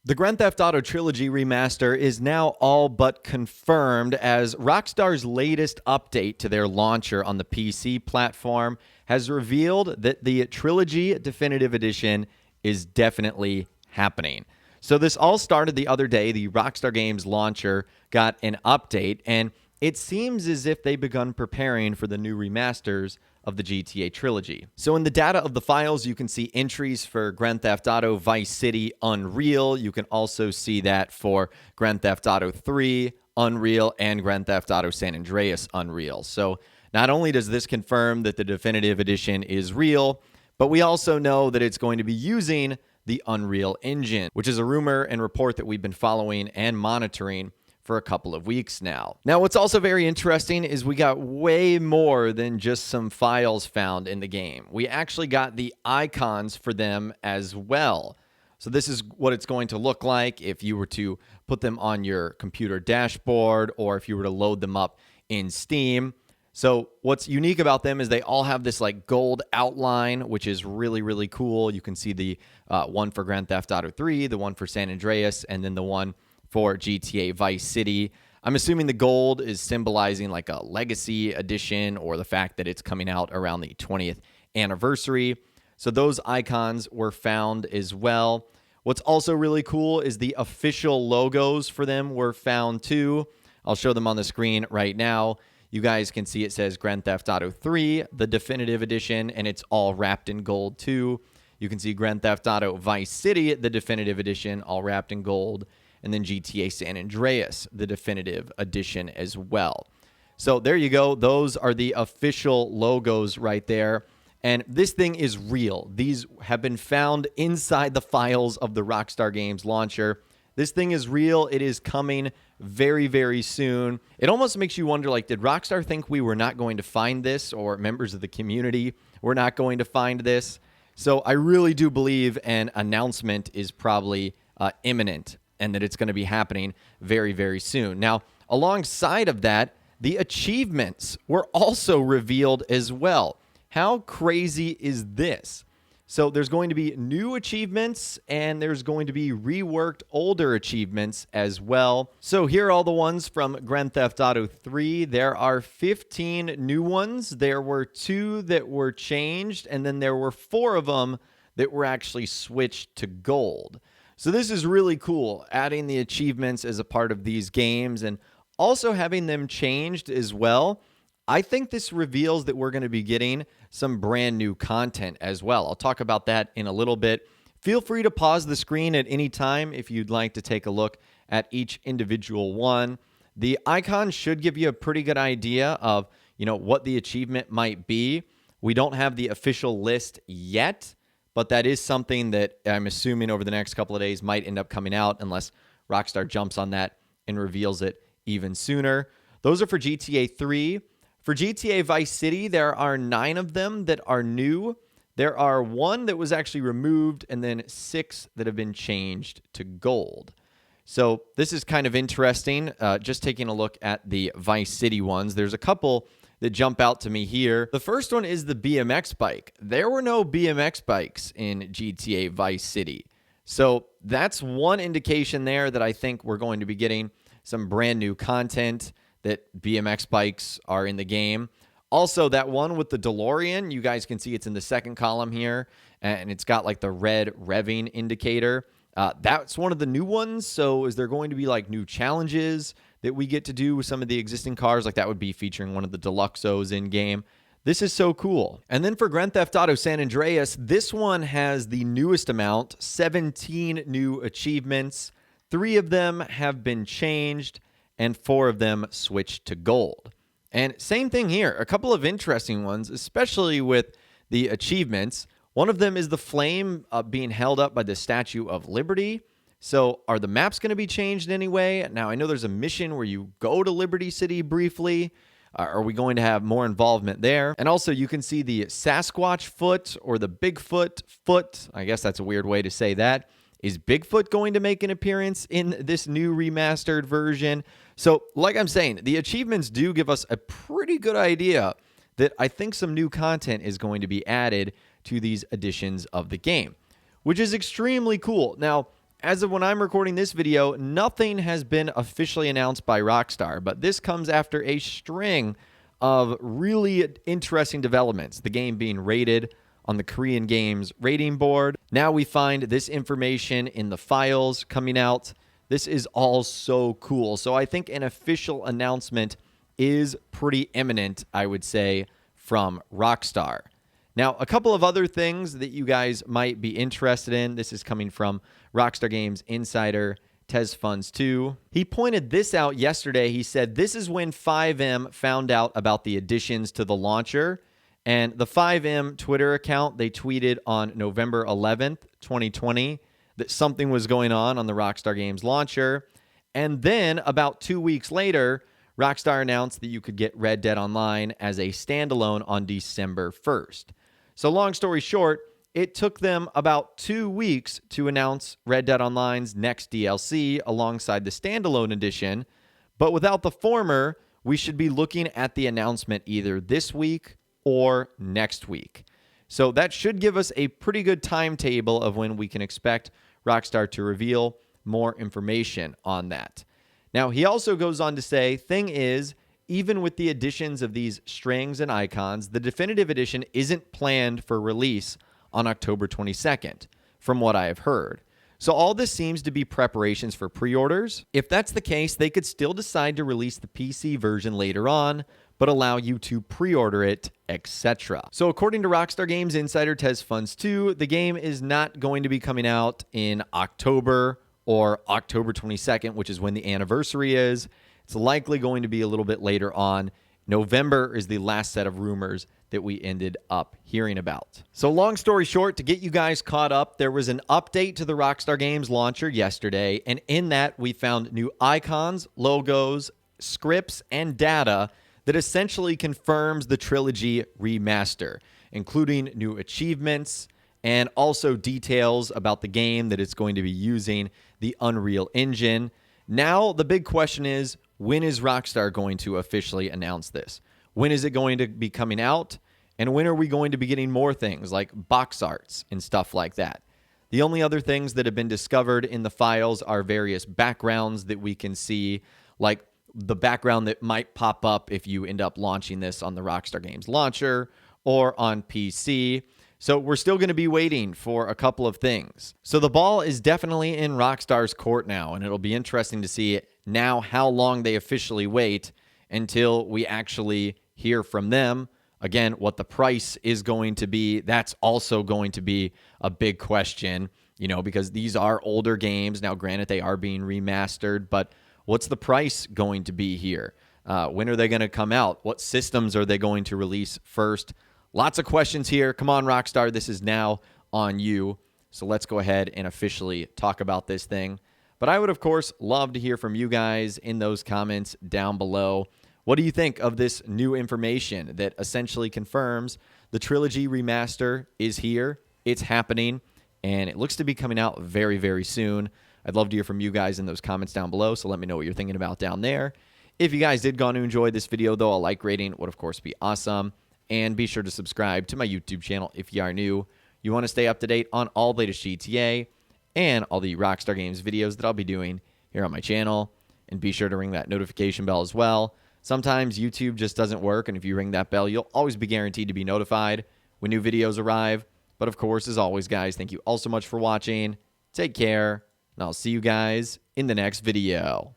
The Grand Theft Auto Trilogy remaster is now all but confirmed as Rockstar's latest update to their launcher on the PC platform has revealed that the Trilogy Definitive Edition is definitely happening. So this all started the other day. The Rockstar Games launcher got an update, and it seems as if they've begun preparing for the new remasters of the GTA trilogy. So in the data of the files, you can see entries for Grand Theft Auto Vice City Unreal. You can also see that for Grand Theft Auto 3 Unreal and Grand Theft Auto San Andreas Unreal. So not only does this confirm that the definitive edition is real, but we also know that it's going to be using the Unreal Engine, which is a rumor and report that we've been following and monitoring for a couple of weeks now. Now, what's also very interesting is we got way more than just some files found in the game. We actually got the icons for them as well. So this is what it's going to look like if you were to put them on your computer dashboard or if you were to load them up in Steam. So what's unique about them is they all have this like gold outline, which is really, really cool. You can see the one for Grand Theft Auto 3, the one for San Andreas, and then the one for GTA Vice City. I'm assuming the gold is symbolizing like a legacy edition or the fact that it's coming out around the 20th anniversary. So those icons were found as well. What's also really cool is the official logos for them were found too. I'll show them on the screen right now. You guys can see it says Grand Theft Auto 3, the definitive edition, and it's all wrapped in gold too. You can see Grand Theft Auto Vice City, the definitive edition, all wrapped in gold. And then GTA San Andreas, the definitive edition as well. So there you go. Those are the official logos right there. And this thing is real. These have been found inside the files of the Rockstar Games launcher. This thing is real. It is coming very, very soon. It almost makes you wonder, like, did Rockstar think we were not going to find this, or members of the community were not going to find this? So I really do believe an announcement is probably imminent, and that it's going to be happening very, very soon. Now, alongside of that, the achievements were also revealed as well. How crazy is this? So there's going to be new achievements, and there's going to be reworked older achievements as well. So here are all the ones from Grand Theft Auto 3. There are 15 new ones. There were 2 that were changed, and then there were 4 of them that were actually switched to gold. So this is really cool, adding the achievements as a part of these games and also having them changed as well. I think this reveals that we're going to be getting some brand new content as well. I'll talk about that in a little bit. Feel free to pause the screen at any time if you'd like to take a look at each individual one. The icon should give you a pretty good idea of, what the achievement might be. We don't have the official list yet, but that is something that I'm assuming over the next couple of days might end up coming out unless Rockstar jumps on that and reveals it even sooner. Those are for GTA 3. For GTA Vice City, there are 9 of them that are new. There are 1 that was actually removed and then 6 that have been changed to gold. So this is kind of interesting. Just taking a look at the Vice City ones, there's a couple that jump out to me here. The first one is the BMX bike. There were no BMX bikes in GTA Vice City. So that's one indication there that I think we're going to be getting some brand new content, that BMX bikes are in the game. Also, that one with the DeLorean, you guys can see it's in the second column here, and it's got like the red revving indicator. That's one of the new ones. So is there going to be like new challenges that we get to do with some of the existing cars? Like that would be featuring one of the Deluxos in game. This is so cool. And then for Grand Theft Auto San Andreas, this one has the newest amount, 17 new achievements. 3 of them have been changed and 4 of them switched to gold. And same thing here, a couple of interesting ones, especially with the achievements. One of them is the flame being held up by the Statue of Liberty. So are the maps going to be changed anyway? Now, I know there's a mission where you go to Liberty City briefly. Are we going to have more involvement there? And also, you can see the Sasquatch foot or the Bigfoot foot. I guess that's a weird way to say that. Is Bigfoot going to make an appearance in this new remastered version? So, like I'm saying, the achievements do give us a pretty good idea that I think some new content is going to be added to these editions of the game, which is extremely cool. Now, As of when I'm recording this video, nothing has been officially announced by Rockstar, but this comes after a string of really interesting developments. The game being rated on the Korean Games rating board. Now we find this information in the files coming out. This is all so cool. So I think an official announcement is pretty imminent, I would say, from Rockstar. Now, a couple of other things that you guys might be interested in. This is coming from Rockstar Games insider Tez Funds 2. He pointed this out yesterday. He said, this is when 5M found out about the additions to the launcher. And the 5M Twitter account, they tweeted on November 11th, 2020, that something was going on the Rockstar Games launcher. And then about 2 weeks later, Rockstar announced that you could get Red Dead Online as a standalone on December 1st. So long story short, it took them about 2 weeks to announce Red Dead Online's next DLC alongside the standalone edition. But without the former, we should be looking at the announcement either this week or next week. So that should give us a pretty good timetable of when we can expect Rockstar to reveal more information on that. Now, he also goes on to say, thing is, even with the additions of these strings and icons, the definitive edition isn't planned for release on October 22nd, from what I have heard. So all this seems to be preparations for pre-orders. If that's the case, they could still decide to release the PC version later on, but allow you to pre-order it, etc. So according to Rockstar Games insider Tez Funds 2, the game is not going to be coming out in October or October 22nd, which is when the anniversary is. It's likely going to be a little bit later on. November is the last set of rumors that we ended up hearing about. So long story short, to get you guys caught up, there was an update to the Rockstar Games launcher yesterday, and in that we found new icons, logos, scripts, and data that essentially confirms the Trilogy remaster, including new achievements and also details about the game that it's going to be using the Unreal Engine. Now, the big question is, when is Rockstar going to officially announce this? When is it going to be coming out? And when are we going to be getting more things like box arts and stuff like that? The only other things that have been discovered in the files are various backgrounds that we can see, like the background that might pop up if you end up launching this on the Rockstar Games launcher or on PC. So we're still going to be waiting for a couple of things. So the ball is definitely in Rockstar's court now, and it'll be interesting to see now how long they officially wait until we actually hear from them. Again, what the price is going to be, that's also going to be a big question, because these are older games. Now, granted, they are being remastered, but what's the price going to be here? When are they going to come out? What systems are they going to release first? Lots of questions here. Come on, Rockstar. This is now on you. So let's go ahead and officially talk about this thing. But I would, of course, love to hear from you guys in those comments down below. What do you think of this new information that essentially confirms the Trilogy remaster is here? It's happening, and it looks to be coming out very, very soon. I'd love to hear from you guys in those comments down below, so let me know what you're thinking about down there. If you guys did go on to enjoy this video, though, a like rating would, of course, be awesome. And be sure to subscribe to my YouTube channel if you are new. You want to stay up to date on all the latest GTA and all the Rockstar Games videos that I'll be doing here on my channel. And be sure to ring that notification bell as well. Sometimes YouTube just doesn't work, and if you ring that bell, you'll always be guaranteed to be notified when new videos arrive. But of course, as always, guys, thank you all so much for watching. Take care, and I'll see you guys in the next video.